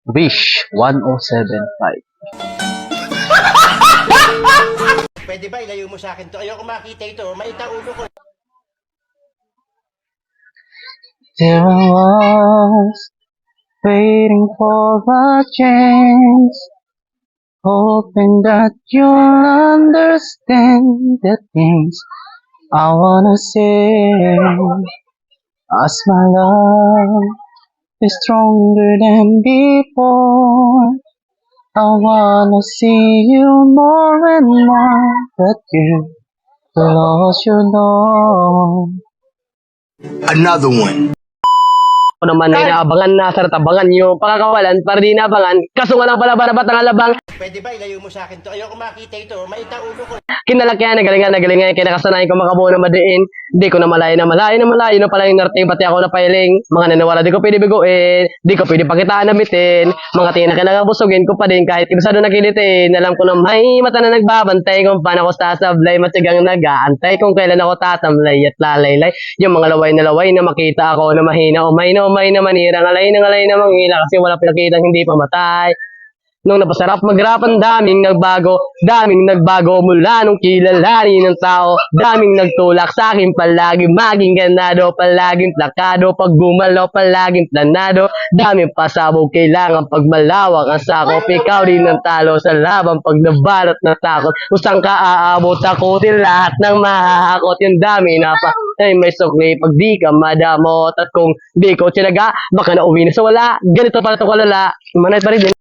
Wish 1075. Pwede ba ilayo mo sa akin to? Ayoko makita ito. Maita ulo ko. There I was, waiting for a chance, hoping that you'll understand the things I wanna say. As my love is stronger than before, I wanna see you more and more, but you lost your door. Another one. Ako naman ay naabangan na sa tabangan yung pakakawalan para di naabangan. Kaso nga lang pala barabat ang alabang. Pwede ba ilayo mo sa akin to? Ayoko makita ito. Maita ulo ko. Kinalakyan, nagalingan, kinakasanayan ko makabuo na madiin. Di ko na malayo na pala yung narting pati ako na pailing. Mga nanawala, di ko pwede biguin. Di ko pwede pakitaan na bitin. Mga tingin na kailangan busugin ko pa din kahit kabisado na kilitin. Alam ko na may mata na nagbabantay kung paano ako sasablay. Matyagang nag-aantay kung kailan ako tatamlay at lalaylay. Yung mga laway na makita ako na mahina o may na manira. Ngalay na manghila kasi wala pinakitang hindi pamatay. Nung napasarap maghirapan, daming nagbago mula nung kilalanin ng tao. Daming nagtulak sa akin palagi, maging ganado, palaging plakado. Pag gumalaw, palaging planado. Daming pasabog, kailangan pagmalawak ang sakop. Ikaw din ang talo sa laban pag nabalot na takot. Kusang ka aabot, takutin lahat ng mahahakot. Yung dami na pa, ay may sukli pag di ka madamot. At kung di ko tinaga, baka na uwi na sa wala. Ganito pala ito kalala. Manay pa rin din.